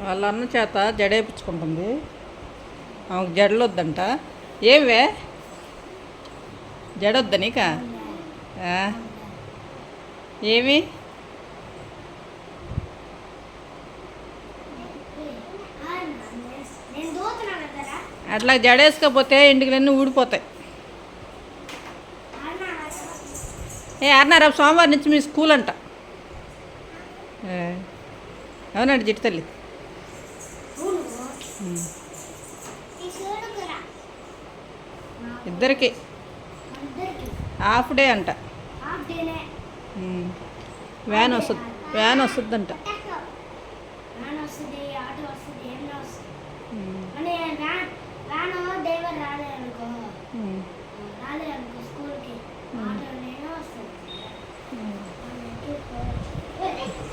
వాళ్ళ అన్న చేత జడేపించుకుంటుంది. ఆమెకు జడలొద్దంట. ఏవే జడొద్దా నీకా? ఏమి అట్లా జడేసుకోపోతే ఇంటికి ఊడిపోతాయి. అన్నా రేపు సోమవారం నుంచి మీ స్కూల్ అంట. అవునండి జిట్టు తల్లి. ఇద్దరికి హాఫ్ డే అంట. వ్యాన్ వస్తుందంట.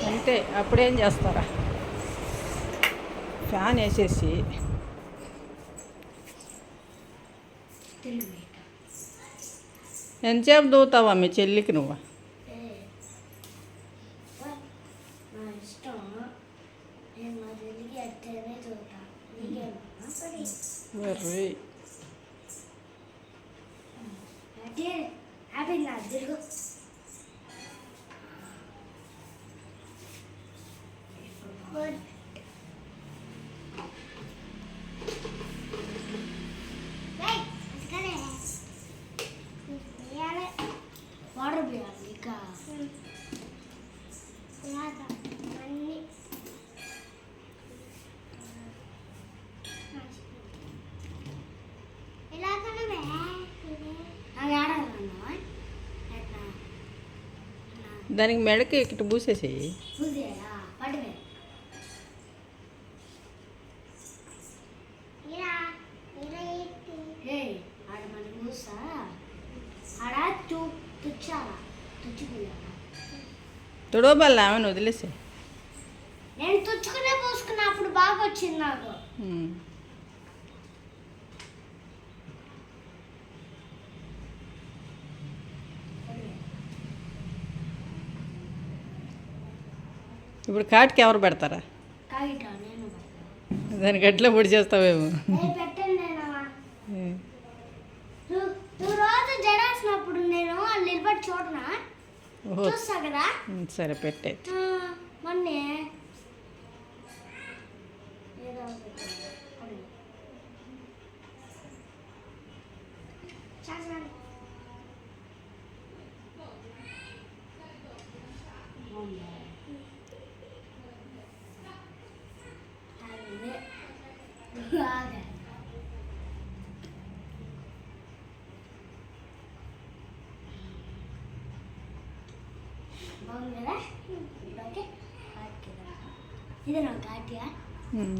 అంతే, అప్పుడేం చేస్తారా? ఫ్యాన్ వేసేసి ఎంతసేపు దూతావా మీ చెల్లికి నువ్వు? వాటర్ పోయాలి ఇక దానికి మెడకి ఇటు పూసేసేయి. తుడవబల్ల ఆమెను వదిలేసే. నేను తుచ్చుకునే పోసుకున్నా, అప్పుడు బాగా వచ్చింది నాకు. ఇప్పుడు కాటికి ఎవరు పెడతారా? దానికి ఎట్లా పొడి చేస్తావేమో. రోజు జడాసినప్పుడు నేను వాళ్ళు నిలబడి చూడనా చూస్తా కదా. సరే పెట్టే. మొన్నే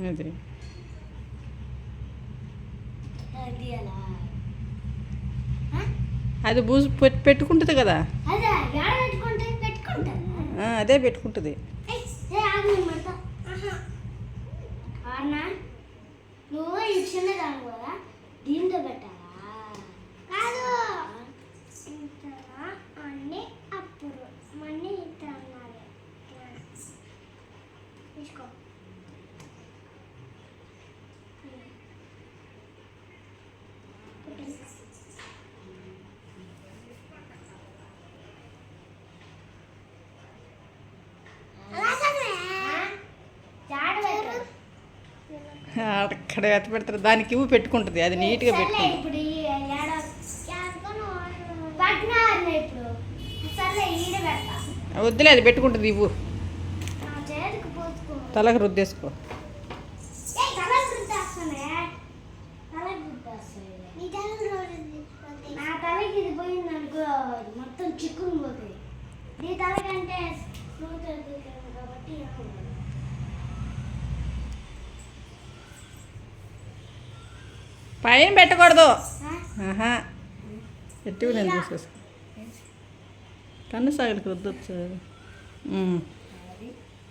అదే అది బూజు పెట్టుకుంటుంది కదా. అదే పెట్టుకుంటుంది. నువ్వు ఈ చిన్నదాని కూడా దీంతో పెట్టాలా? కాదు అన్నీ అప్పుడు మనీ అన్నారు. తీసుకో. అక్కడ ఎత్త పెడతారు, దానికి ఇవ్వు పెట్టుకుంటుంది. అది నీట్గా పెట్టుకుంటుంది. వద్దులే, అది పెట్టుకుంటుంది. ఇవ్వు, తలకు రుద్దేసుకో. నా తలకి ఇది పోయింది అనుకో, మొత్తం చిక్కుని పోతుంది. నీ తలకంటే కాబట్టి పైన పెట్టకూడదు. ఎట్టివి నేను చూసేసుకో. కన్ను సాగలికి వద్దొచ్చు.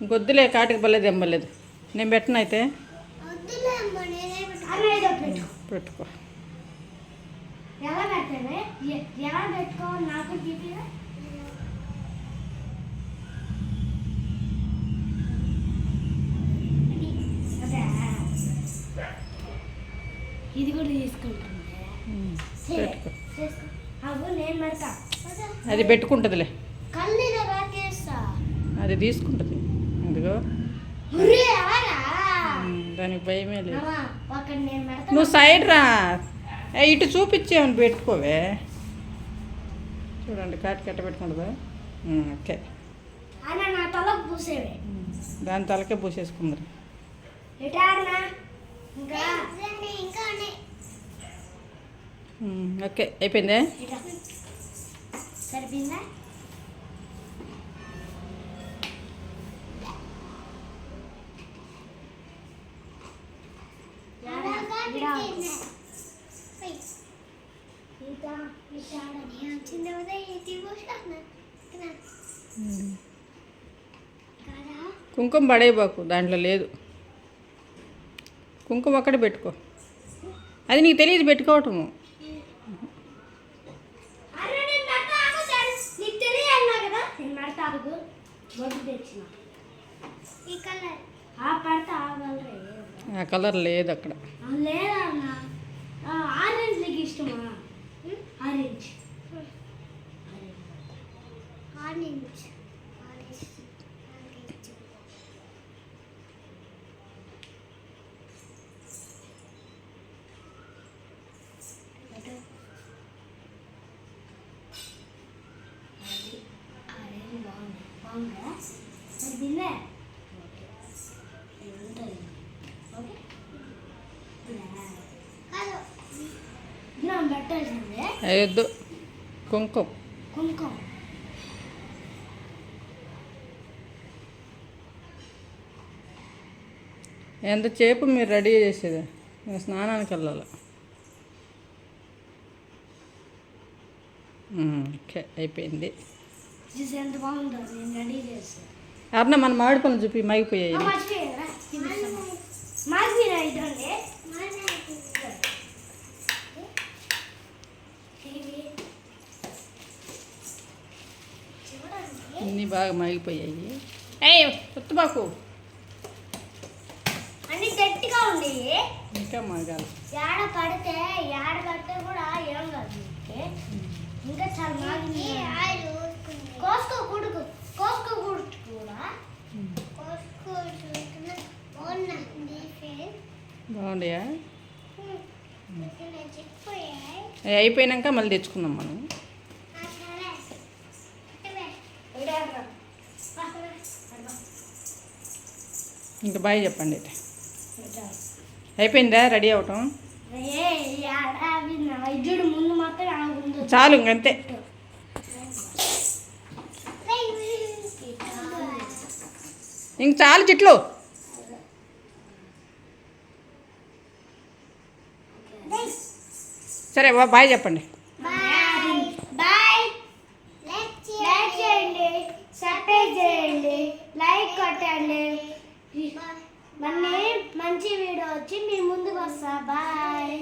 ఇంకొద్దులే, కాటికి పర్లేదు, ఏం పర్లేదు. నేను పెట్టను అయితే. పెట్టుకో. ఎలా పెట్టుకో నాకు ఇది కూడా తీసుకుంటుంది. పెట్టుకో. అవు నేను పెడతా. అది పెట్టుకుంటుందిలే. కళ్ళీలో రాకేస్తా. అది తీసుకుంటుంది. ఇదిగో ఉర్రే అలాగా. దానికి భయమే లేదు. ఒకటి నేను పెడతా. నువ్వు సైడ్ రా. ఇటు చూపించేమని పెట్టుకోవే. చూడండి కాటి కట్ట పెట్టుకుంటుందా. ఓకే. అన్న నా తలకు పూసేవే. దాని తలకే పూసేసుకుందరు. ఎటారనా ఇంకా ఇంకా ఓకే అయిపోయిందే. సరిపోయిందా? కుంకుమ పడేయబాకు, దాంట్లో లేదు. కుంకుమ ఒక్కటి పెట్టుకో. అది నీకు తెలియదు పెట్టుకోవటము. ఆ కలర్ లేదు అక్కడ. లేదా ఆరెంజ్ నీకు ఇష్టమా? ఆరెంజ్ ఆరెంజ్ అయ్యొద్దు. కుంకుమ కుంకుమ ఎంతసేపు మీరు రెడీ చేసేది? నేను స్నానానికి వెళ్ళాలి. ఓకే అయిపోయింది. ఎంత బాగుందో నేను రెడీ చేస్తాను. అర్ణ మన మామిడి పనులు చూపి మైగిపోయాయి. అన్నీ బాగా మాగిపోయాయి. ఉత్తుబాకు అన్ని గట్టిగా ఉండేవి. ఇంకా మాగాలి. ఏడ పడితే కూడా ఏం కాదు. ఇంకా చాలా మాగింది. కోసుకో కూడా బాగుండయా? అయిపోయినాక మళ్ళీ తెచ్చుకుందాం మనం. ఇంకా బాయ్ చెప్పండి. అయితే అయిపోయిందా రెడీ అవటం? చాలు ఇంకంతే. ఇంక చాలు చెట్లు. సరే బాయ్ చెప్పండి. లైక్ కొట్టండి. మళ్ళీ మంచి వీడియో వచ్చి మీ ముందుకు వస్తా. బాయ్.